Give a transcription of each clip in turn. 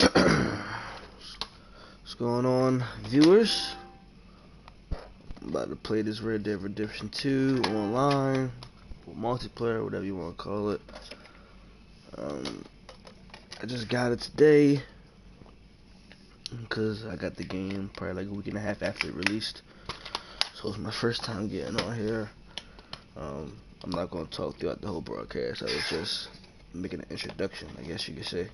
What's going on, viewers? I'm about to play this Red Dead Redemption 2 online, or multiplayer, whatever you want to call it. I just got it today because I got the game probably like a week and a half after it released. So it's my first time getting on here. I'm not going to talk throughout the whole broadcast. I was just making an introduction, I guess you could say.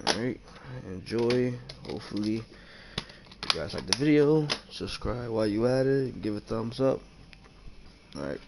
Alright, enjoy. Hopefully you guys like the video. Subscribe while you at it. Give it a thumbs up. Alright.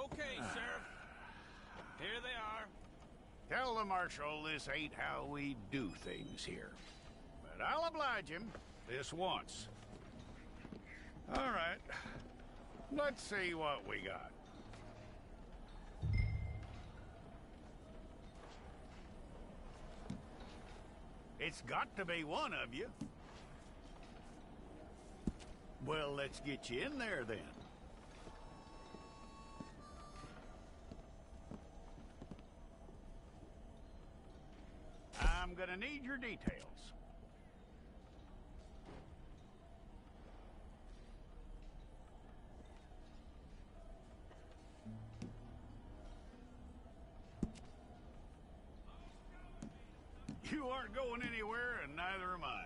Okay, Sheriff. Here they are. Tell the Marshal this ain't how we do things here. But I'll oblige him this once. All right. Let's see what we got. It's got to be one of you. Well, let's get you in there then. I'm gonna need your details. You aren't going anywhere, and neither am I.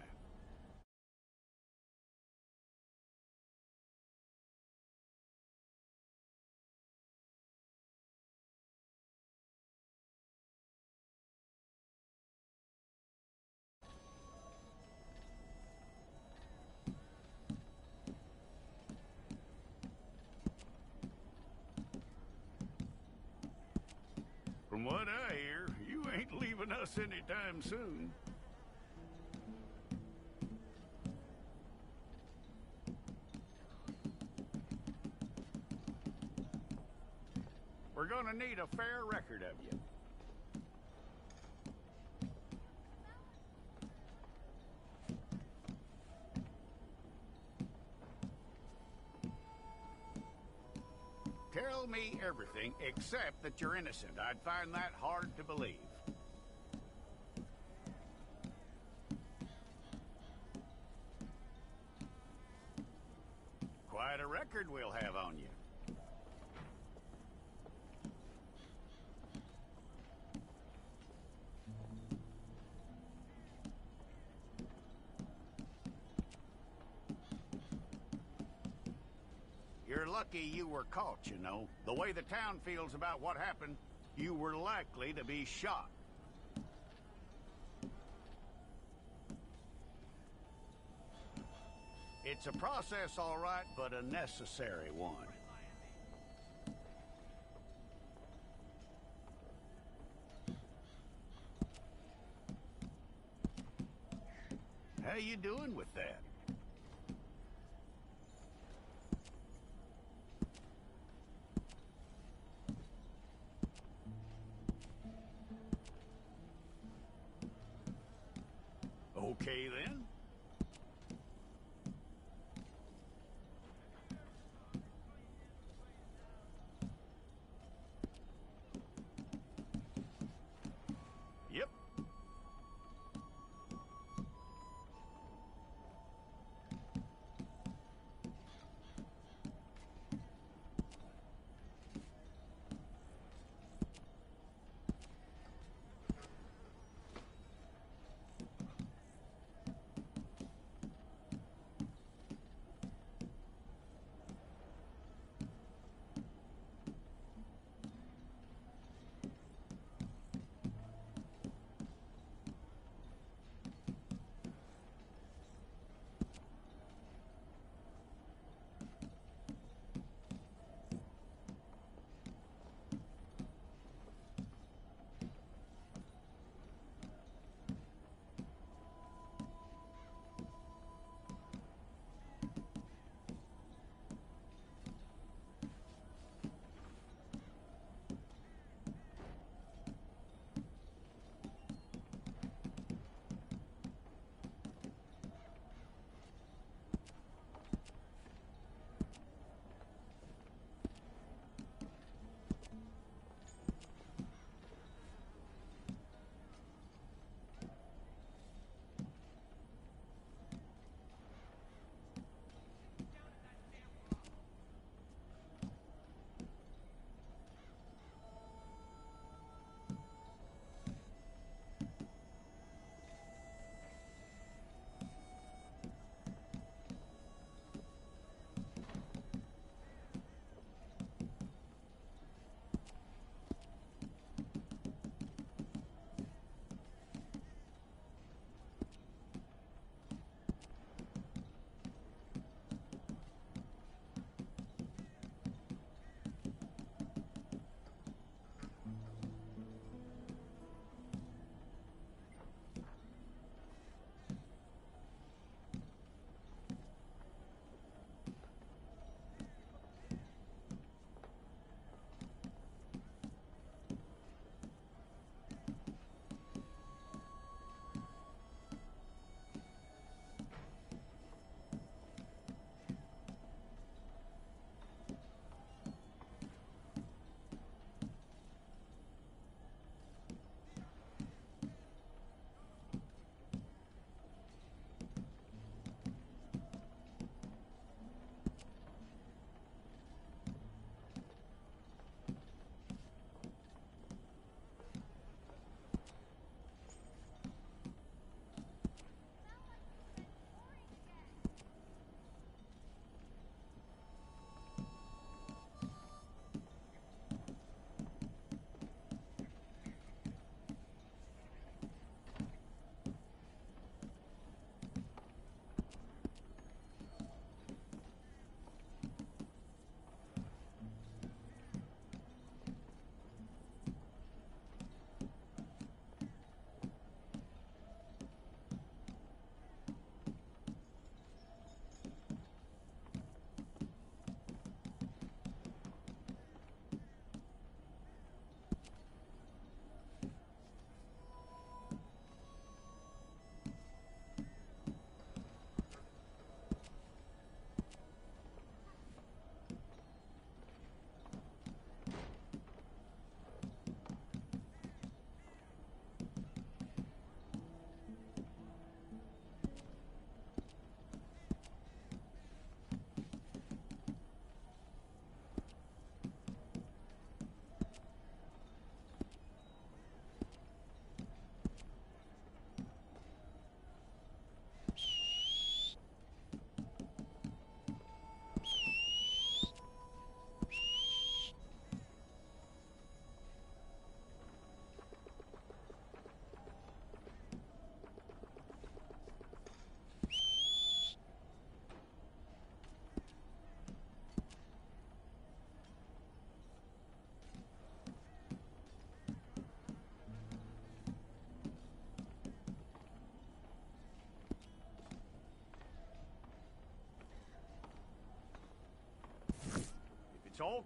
From what I hear, you ain't leaving us anytime soon. We're gonna need a fair record of you. Tell me everything except that you're innocent. I'd find that hard to believe. Quite a record we'll have on you. You're lucky you were caught, you know. The way the town feels about what happened, you were likely to be shot. It's a process, all right, but a necessary one. How you doing with that? Okay, then. Yep.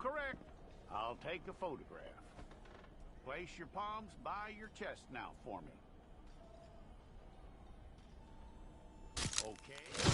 correct. I'll take a photograph. Place your palms by your chest now for me. Okay.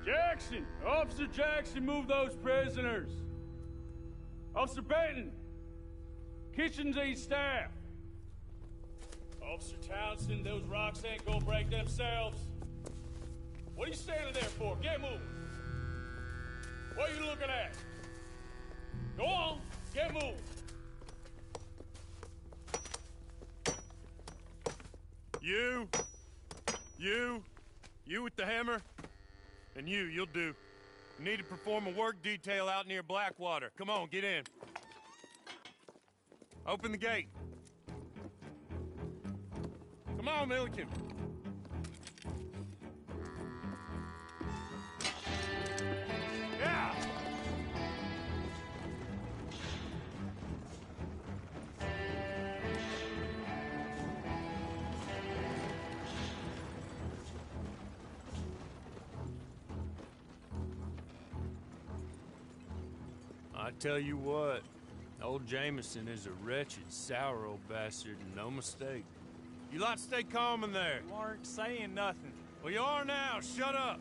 Jackson! Officer Jackson, move those prisoners! Officer Benton! Kitchens ain't staff! Officer Townsend, those rocks ain't gonna break themselves. What are you standing there for? Get moving! What are you looking at? Go on, get moving! You with the hammer? And you'll do. You need to perform a work detail out near Blackwater. Come on, get in. Open the gate. Come on, Milliken. Yeah! I tell you what, old Jameson is a wretched, sour old bastard, and no mistake. You lot stay calm in there. You aren't saying nothing. Well, you are now. Shut up.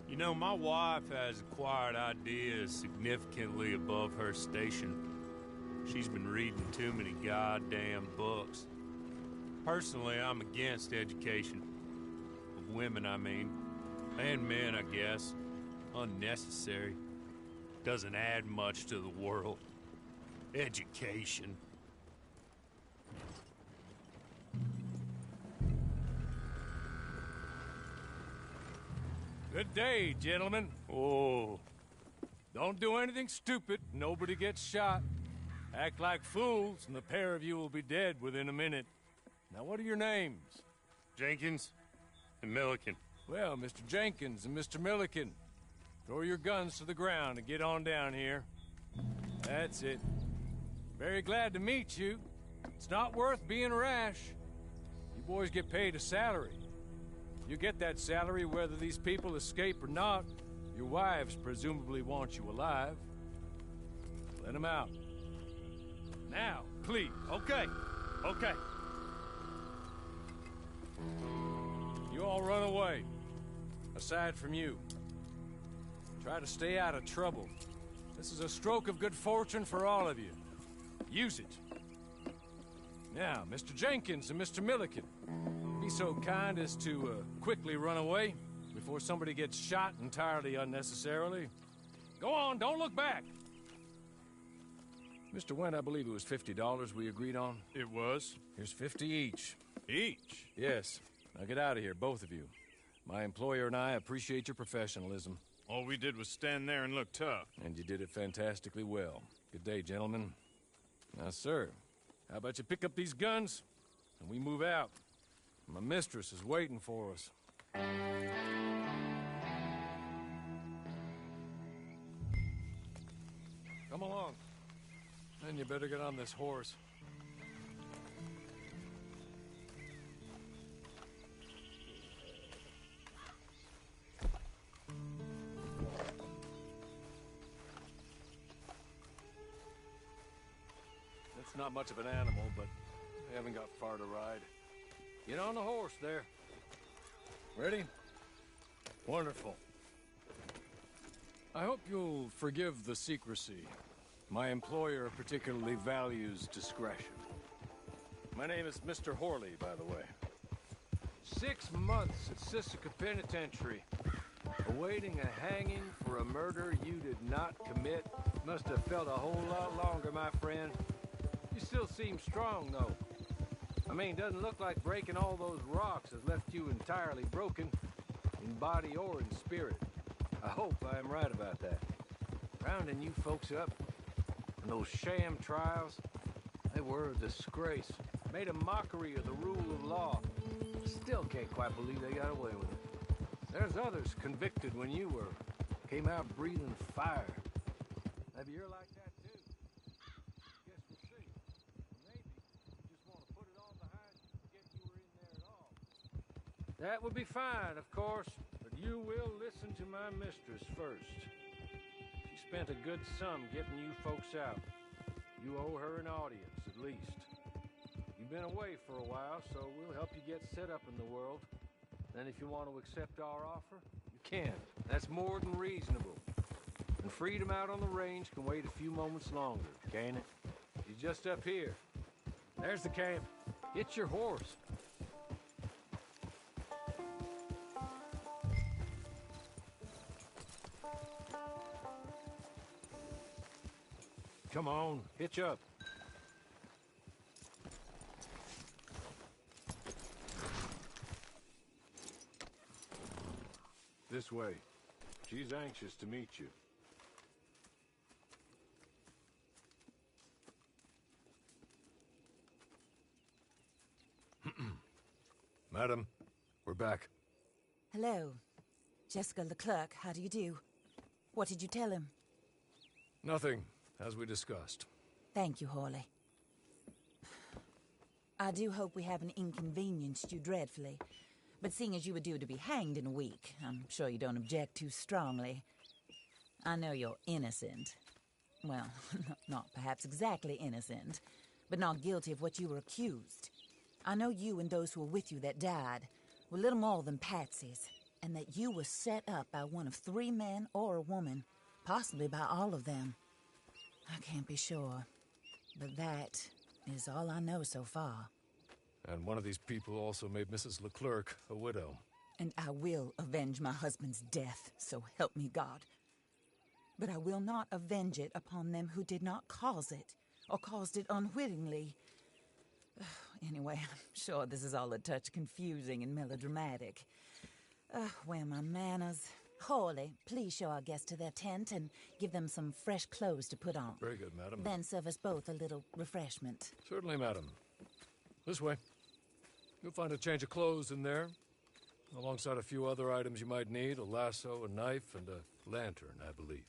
You know, my wife has acquired ideas significantly above her station. She's been reading too many goddamn books. Personally, I'm against education. Of women, I mean. And men, I guess. Unnecessary. Doesn't add much to the world. Education. Good day, gentlemen. Oh. Don't do anything stupid. Nobody gets shot. Act like fools, and the pair of you will be dead within a minute. Now, what are your names? Jenkins and Milliken. Well, Mr. Jenkins and Mr. Milliken, throw your guns to the ground and get on down here. That's it. Very glad to meet you. It's not worth being rash. You boys get paid a salary. You get that salary whether these people escape or not. Your wives presumably want you alive. Let them out. Now, please. Okay. You all run away. Aside from you. Try to stay out of trouble. This is a stroke of good fortune for all of you. Use it. Now, Mr. Jenkins and Mr. Milliken, be so kind as to quickly run away before somebody gets shot entirely unnecessarily. Go on, don't look back. Mr. Wendt, I believe it was $50 we agreed on. It was. Here's 50 each. Each? Yes. Now get out of here, both of you. My employer and I appreciate your professionalism. All we did was stand there and look tough. And you did it fantastically well. Good day, gentlemen. Now, sir, how about you pick up these guns, and we move out? My mistress is waiting for us. Come along. Then you better get on this horse. It's not much of an animal, but I haven't got far to ride. Get on the horse there. Ready? Wonderful. I hope you'll forgive the secrecy. My employer particularly values discretion. My name is Mr. Horley, by the way. 6 months at Sisika Penitentiary. Awaiting a hanging for a murder you did not commit must have felt a whole lot longer, my friend. You still seem strong, though. I mean, doesn't look like breaking all those rocks has left you entirely broken, in body or in spirit. I hope I am right about that. Rounding you folks up, and those sham trials, they were a disgrace. Made a mockery of the rule of law. Still can't quite believe they got away with it. There's others convicted when you were. Came out breathing fire. Maybe you're like that too. Guess we'll see. Maybe you just want to put it all behind you and forget you were in there at all. That would be fine, of course, but you will listen to my mistress first. She spent a good sum getting you folks out. You owe her an audience, at least. You've been away for a while, so we'll help you get set up in the world. Then if you want to accept our offer, you can. That's more than reasonable. And freedom out on the range can wait a few moments longer, can't it? She's just up here. There's the camp. Get your horse. Come on, hitch up. This way. She's anxious to meet you. Madam, we're back. Hello. Jessica Leclerc, how do you do? What did you tell him? Nothing, as we discussed. Thank you, Hawley. I do hope we haven't inconvenienced you dreadfully. But seeing as you were due to be hanged in a week, I'm sure you don't object too strongly. I know you're innocent. Well, not perhaps exactly innocent, but not guilty of what you were accused. I know you and those who were with you that died were little more than patsies, and that you were set up by one of 3 men or a woman, possibly by all of them. I can't be sure, but that is all I know so far. And one of these people also made Mrs. Leclerc a widow. And I will avenge my husband's death, so help me God. But I will not avenge it upon them who did not cause it, or caused it unwittingly. Anyway, I'm sure this is all a touch confusing and melodramatic. Where are my manners? Hawley, please show our guests to their tent and give them some fresh clothes to put on. Very good, madam. Then serve us both a little refreshment. Certainly, madam. This way. You'll find a change of clothes in there, alongside a few other items you might need, a lasso, a knife, and a lantern, I believe.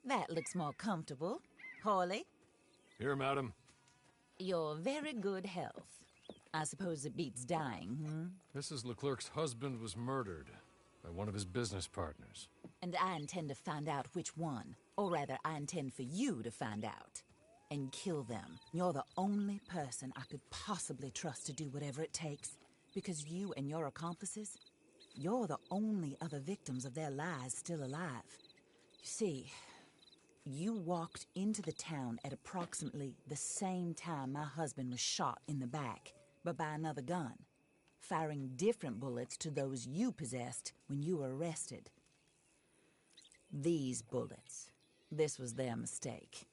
That looks more comfortable. Hawley, Here, madam. your very good health. I suppose it beats dying, Mrs. Leclerc's husband was murdered by one of his business partners. And I intend to find out which one, Or rather, I intend for you to find out. And kill them. You're the only person I could possibly trust to do whatever it takes. Because you and your accomplices, you're the only other victims of their lies still alive. You see, you walked into the town at approximately the same time my husband was shot in the back, but by another gun, firing different bullets to those you possessed when you were arrested. These bullets, this was their mistake.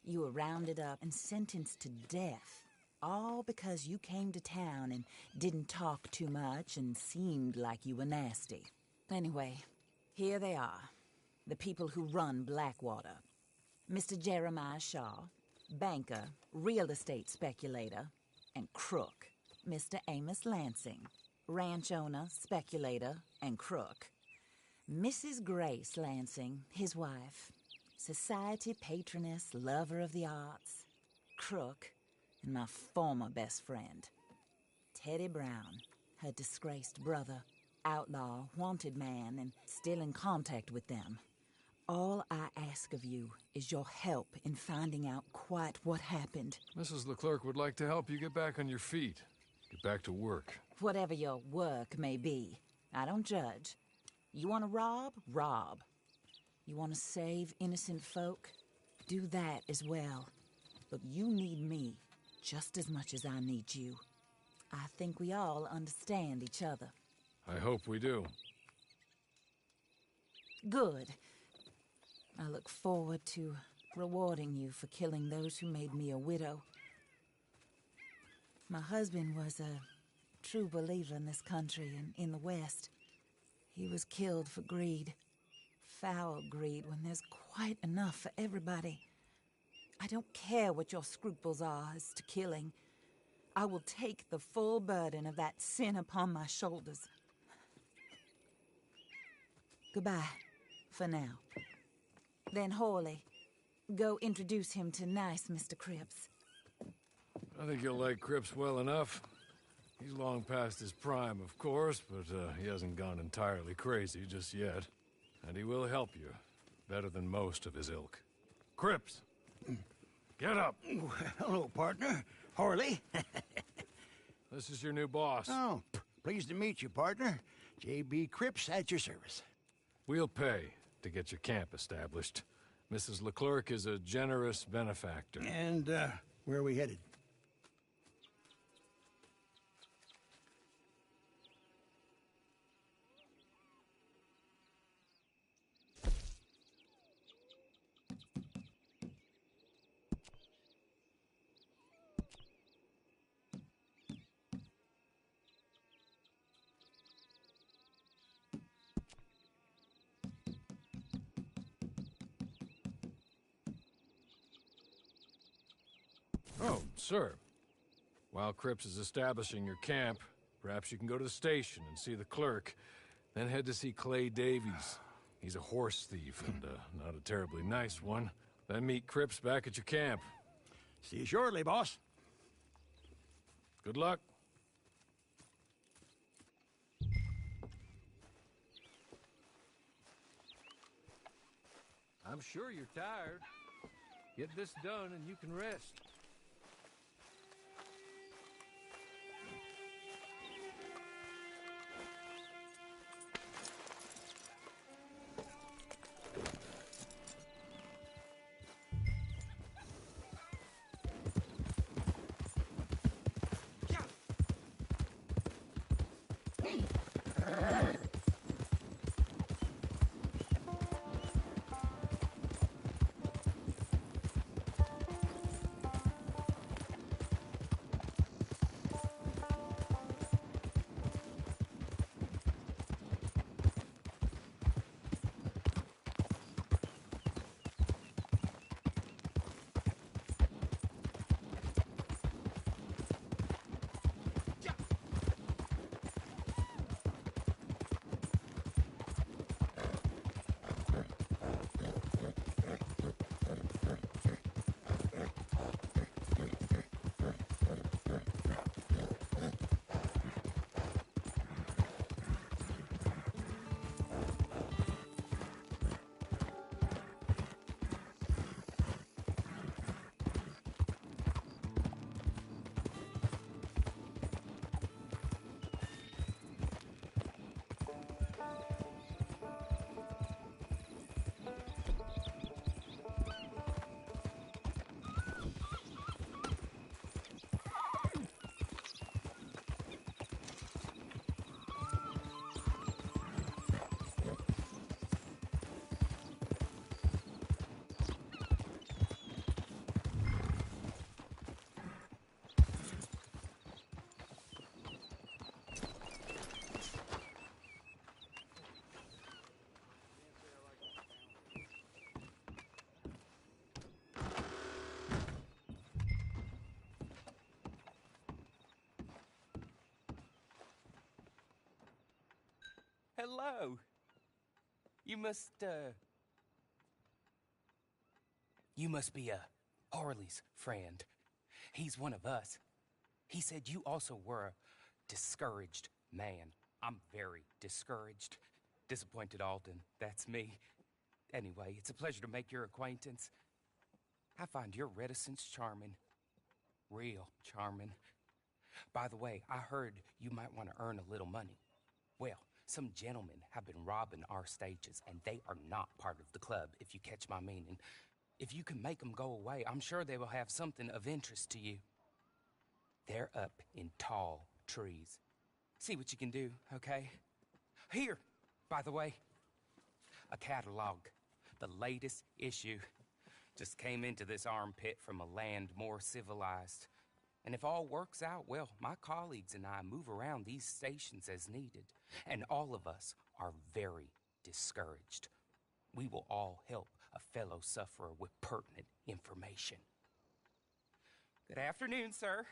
You were rounded up and sentenced to death, all because you came to town and didn't talk too much and seemed like you were nasty. Anyway, here they are, the people who run Blackwater. Mr. Jeremiah Shaw, banker, real estate speculator, and crook. Mr. Amos Lansing, ranch owner, speculator, and crook. Mrs. Grace Lansing, his wife, society patroness, lover of the arts, crook, and my former best friend. Teddy Brown, her disgraced brother, outlaw, wanted man, and still in contact with them. All I ask of you is your help in finding out quite what happened. Mrs. Leclerc would like to help you get back on your feet. Get back to work. Whatever your work may be, I don't judge. You want to rob? Rob. You want to save innocent folk? Do that as well. But you need me just as much as I need you. I think we all understand each other. I hope we do. Good. I look forward to rewarding you for killing those who made me a widow. My husband was a true believer in this country and in the West. He was killed for greed. Foul greed when there's quite enough for everybody. I don't care what your scruples are as to killing. I will take the full burden of that sin upon my shoulders. Goodbye, for now. Then Hawley, go introduce him to nice Mr. Cripps. I think you'll like Cripps well enough. He's long past his prime, of course, but he hasn't gone entirely crazy just yet. And he will help you, better than most of his ilk. Cripps! Get up! Hello, partner. Harley. This is your new boss. Oh, pleased to meet you, partner. J.B. Cripps at your service. We'll pay to get your camp established. Mrs. Leclerc is a generous benefactor. And, where are we headed? Oh, sir. While Cripps is establishing your camp, perhaps you can go to the station and see the clerk, then head to see Clay Davies. He's a horse thief, and not a terribly nice one. Then meet Cripps back at your camp. See you shortly, boss. Good luck. I'm sure you're tired. Get this done and you can rest. hello. You must be Harley's friend. He's one of us. He said you also were a discouraged man. I'm very discouraged. Disappointed Alden, that's me. Anyway, it's a pleasure to make your acquaintance. I find your reticence charming. Real charming. By the way, I heard you might want to earn a little money. Well, some gentlemen have been robbing our stages, and they are not part of the club, if you catch my meaning. If you can make them go away, I'm sure they will have something of interest to you. They're up in tall trees. See what you can do, okay? Here, by the way, a catalog. The latest issue. Just came into this armpit from a land more civilized. And if all works out, well, my colleagues and I move around these stations as needed. And all of us are very discouraged. We will all help a fellow sufferer with pertinent information. Good afternoon, sir.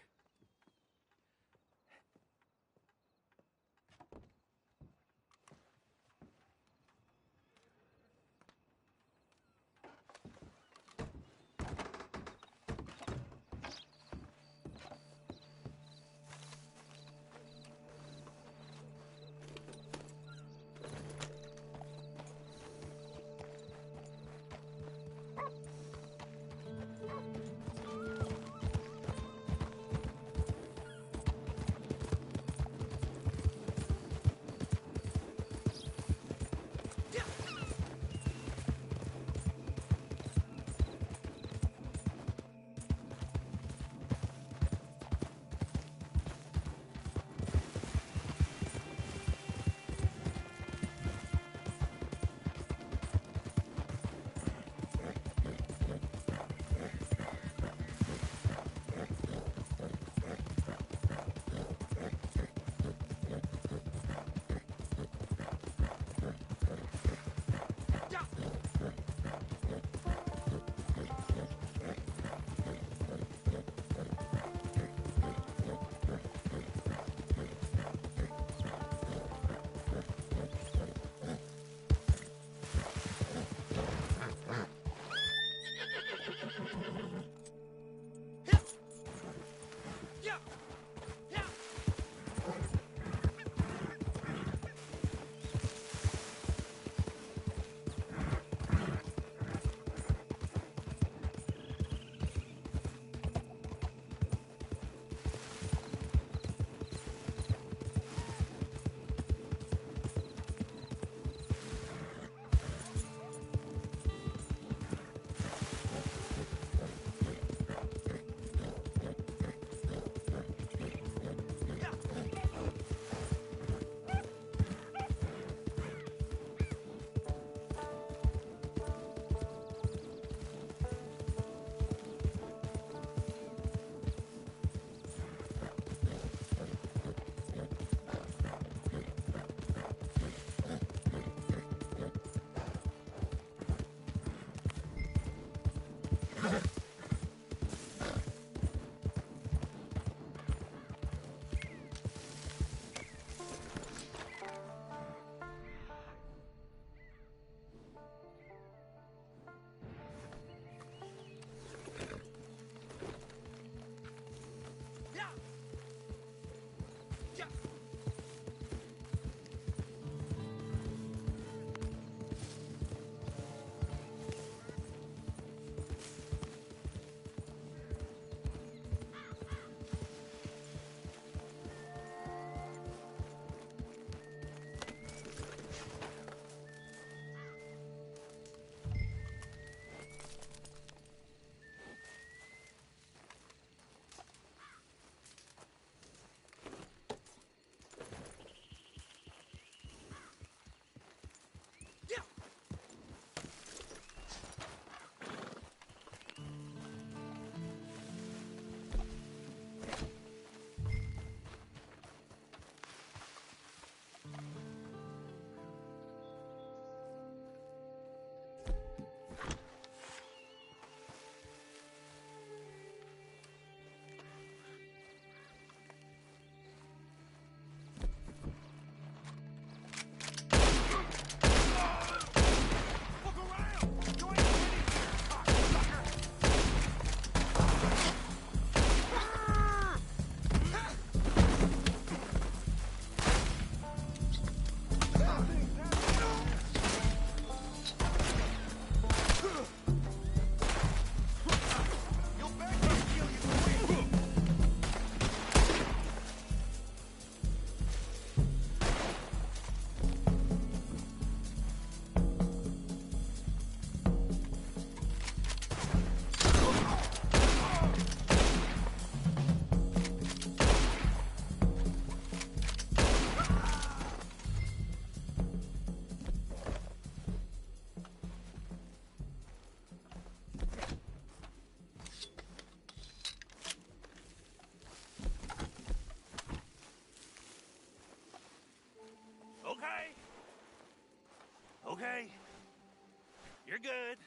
You're good.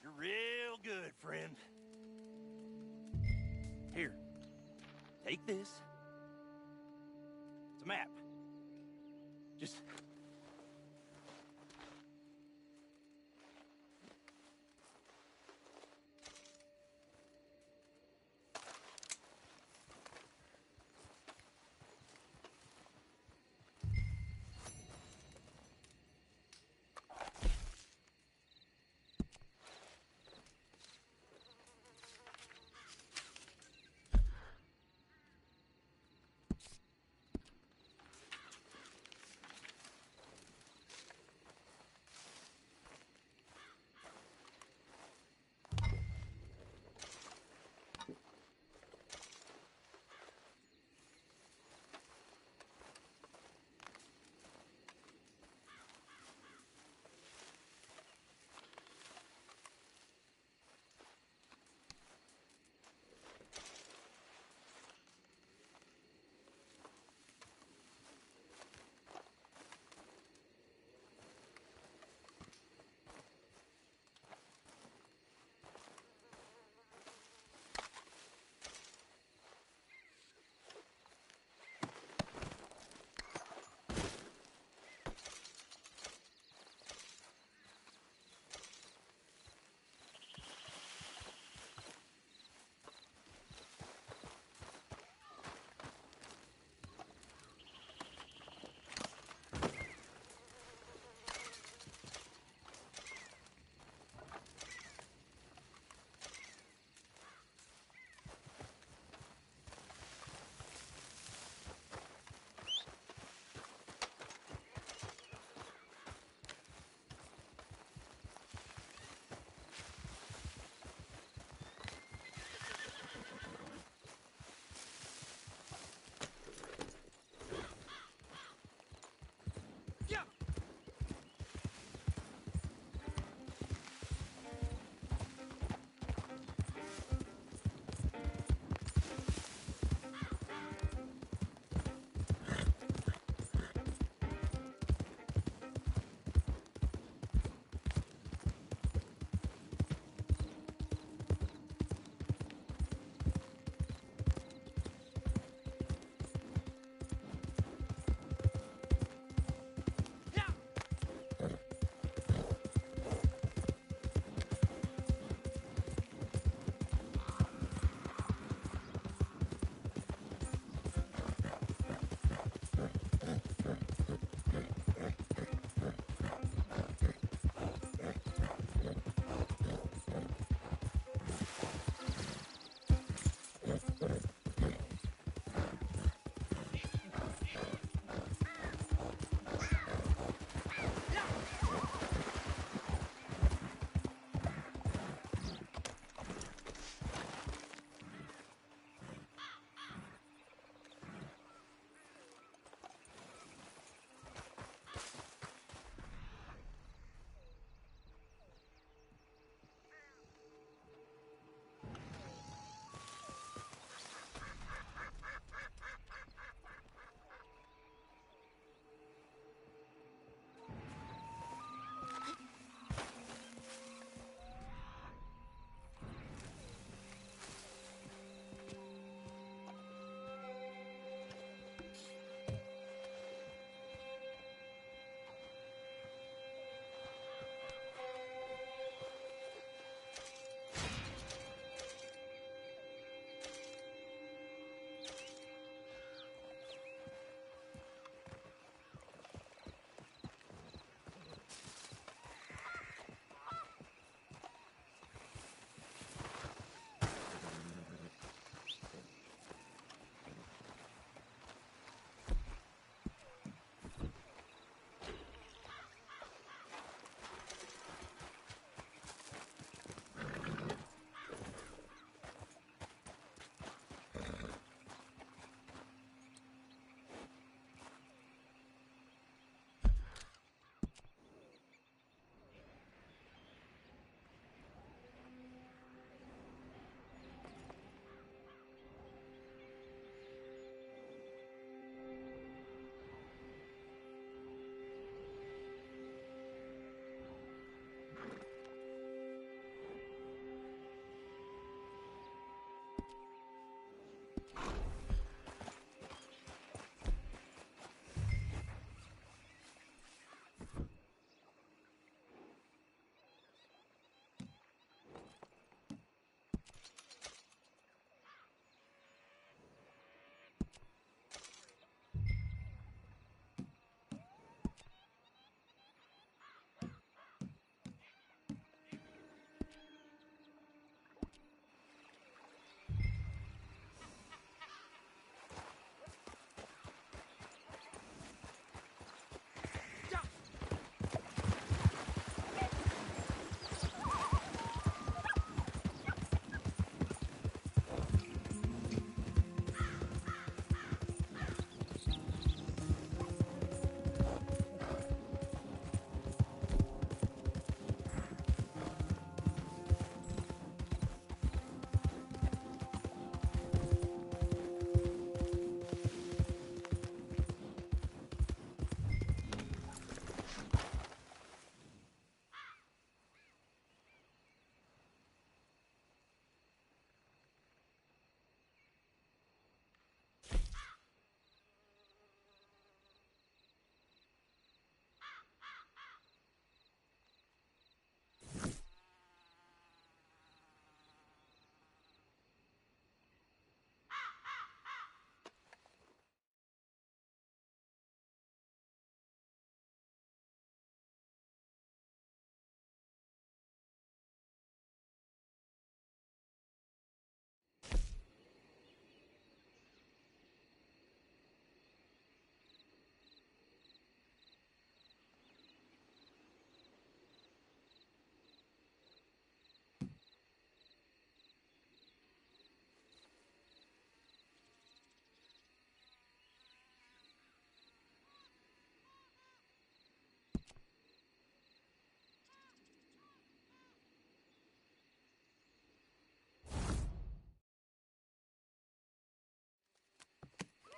You're real good, friend. Here, take this. It's a map. Just...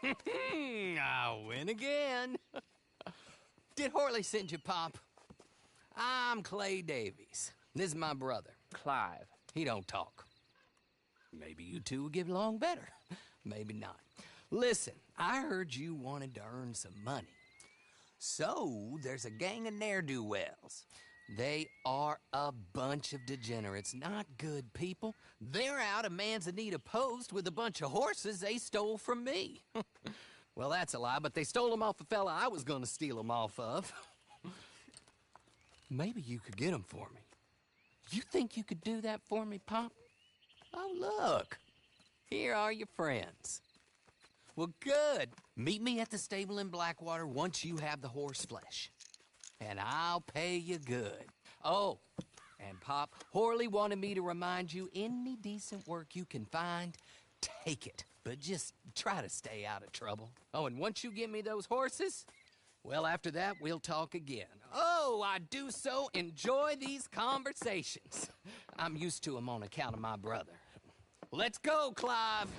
I win again. Did Horley send you, Pop? I'm Clay Davies. This is my brother, Clive. He don't talk. Maybe you two will get along better. Maybe not. Listen, I heard you wanted to earn some money. So, there's a gang of ne'er-do-wells. They are a bunch of degenerates, not good people. They're out of Manzanita Post with a bunch of horses they stole from me. Well, that's a lie, but they stole them off a fella I was gonna steal them off of. Maybe you could get them for me. You think you could do that for me, Pop? Oh, look. Here are your friends. Well, good. Meet me at the stable in Blackwater once you have the horse flesh. And I'll pay you good. Oh, and Pop, Horley wanted me to remind you, any decent work you can find, take it. But just try to stay out of trouble. Oh, and once you give me those horses, well, after that, we'll talk again. Oh, I do so enjoy these conversations. I'm used to them on account of my brother. Let's go, Clive.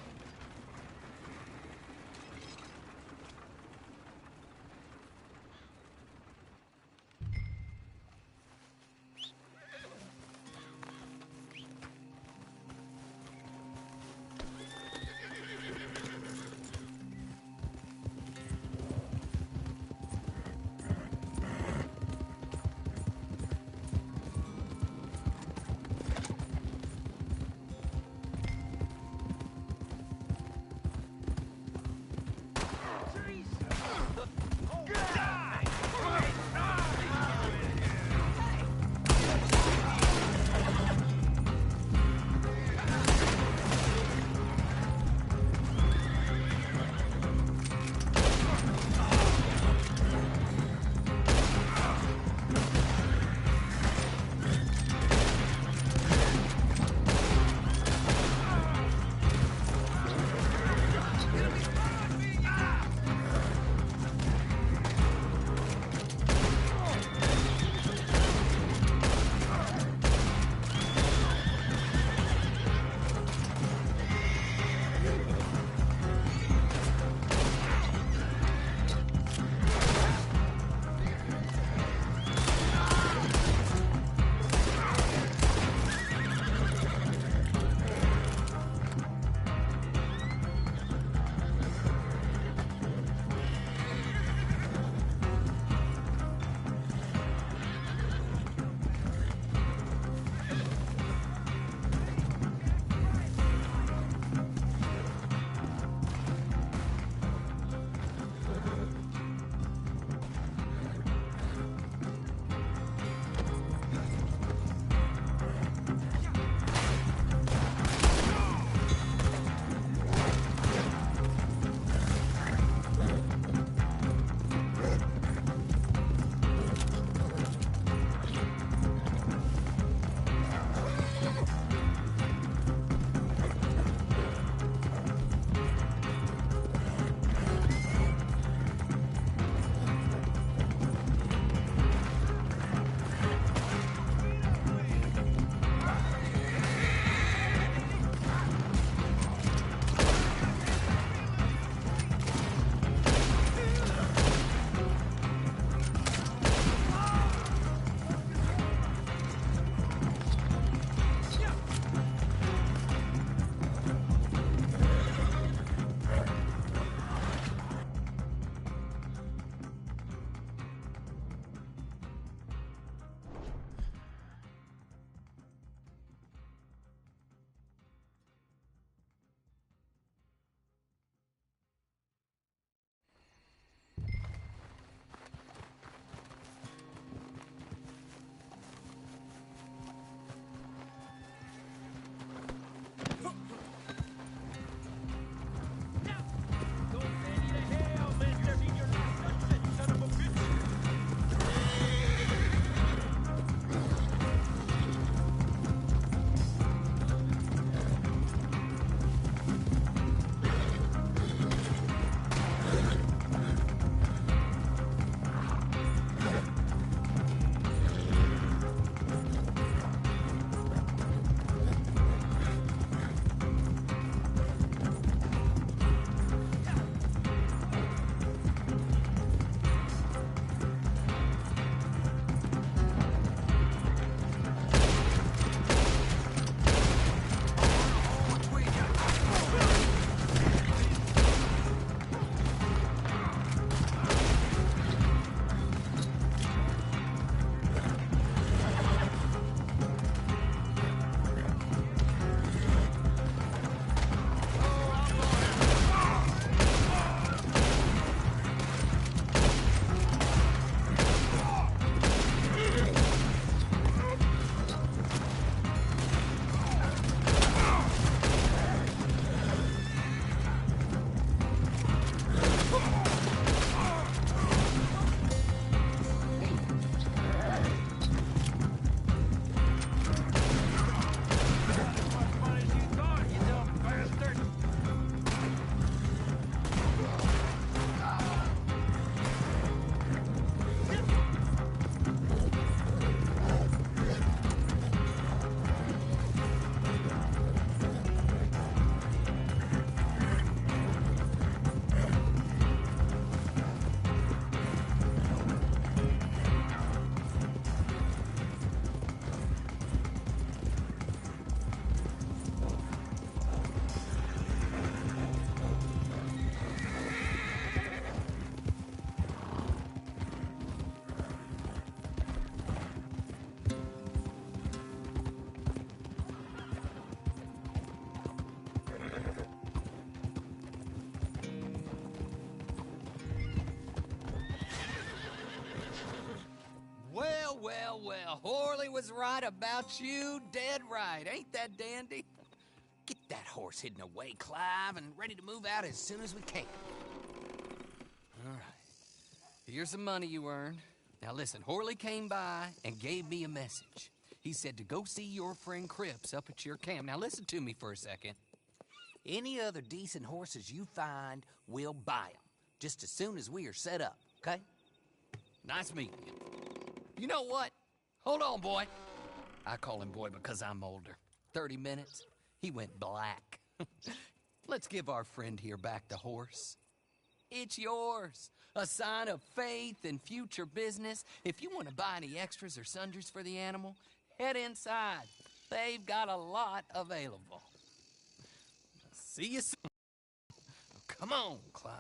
Well, Horley was right about you, dead right. Ain't that dandy? Get that horse hidden away, Clive, and ready to move out as soon as we can. All right. Here's the money you earned. Now listen, Horley came by and gave me a message. He said to go see your friend Cripps up at your camp. Now listen to me for a second. Any other decent horses you find, we'll buy them. Just as soon as we are set up, okay? Nice meeting you. You know what? Hold on, boy. I call him boy because I'm older. 30 minutes, he went black. Let's give our friend here back the horse. It's yours. A sign of faith and future business. If you want to buy any extras or sundries for the animal, head inside. They've got a lot available. See you soon. Come on, Clive.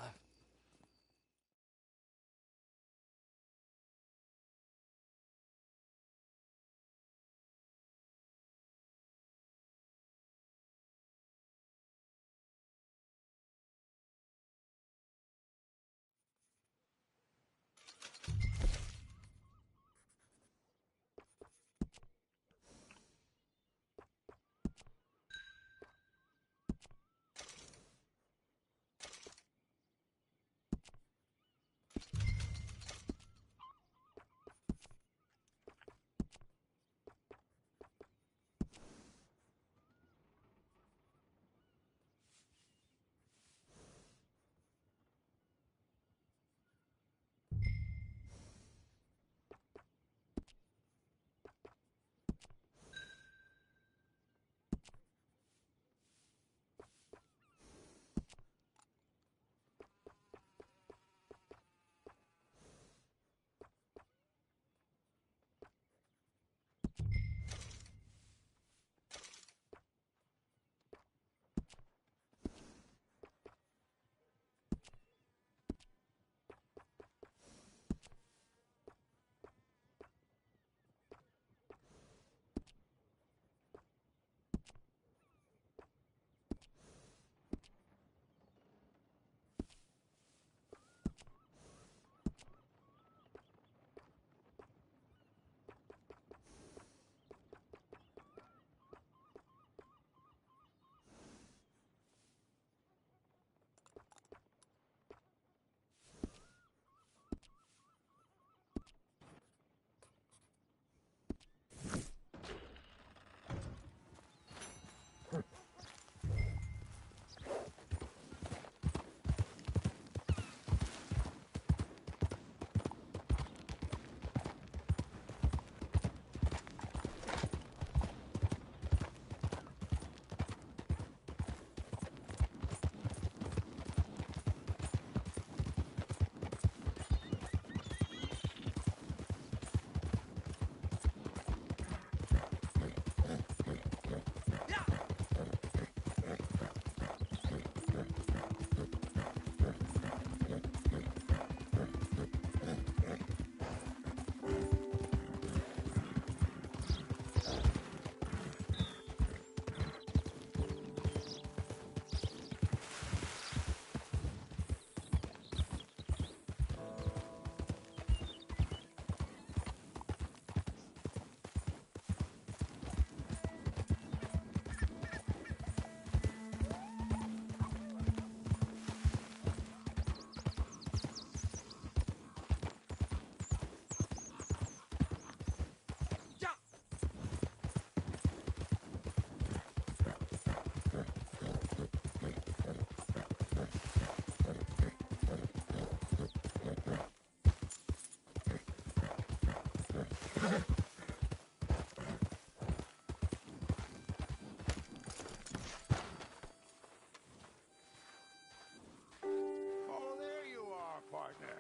Oh, there you are, partner.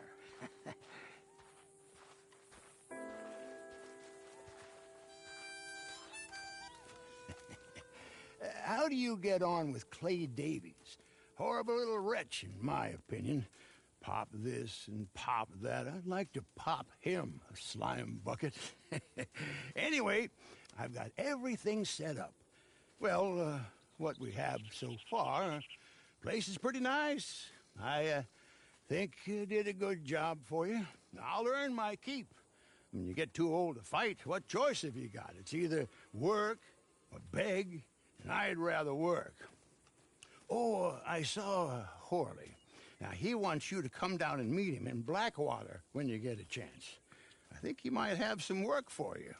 How do you get on with Clay Davies? Horrible little wretch, in my opinion. Pop this and pop that. I'd like to pop him, a slime bucket. Anyway, I've got everything set up. Well, what we have so far, place is pretty nice. I think you did a good job for you. I'll earn my keep. When you get too old to fight, what choice have you got? It's either work or beg, and I'd rather work. Oh, I saw Horley. Now, he wants you to come down and meet him in Blackwater when you get a chance. I think he might have some work for you.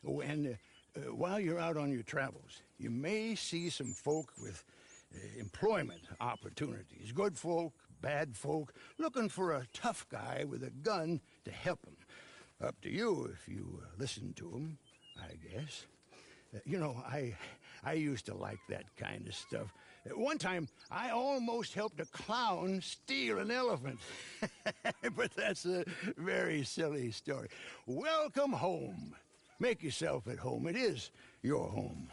Oh, and while you're out on your travels, you may see some folk with employment opportunities. Good folk, bad folk, looking for a tough guy with a gun to help them. Up to you if you listen to them, I guess. You know, I used to like that kind of stuff. One time, I almost helped a clown steal an elephant. But that's a very silly story. Welcome home. Make yourself at home. It is your home.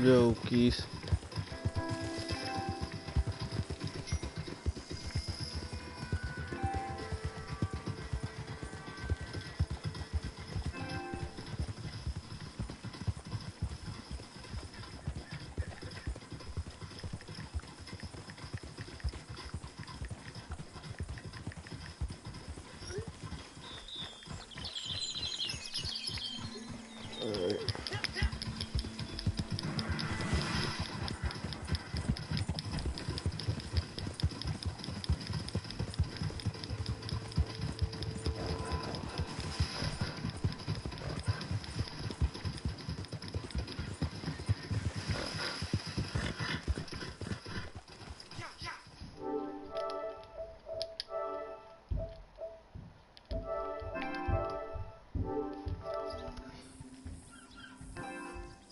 Yo, Keith.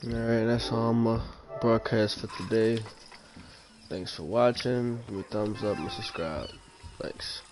Alright, that's all my broadcast for today. Thanks for watching. Give me a thumbs up and subscribe. Thanks.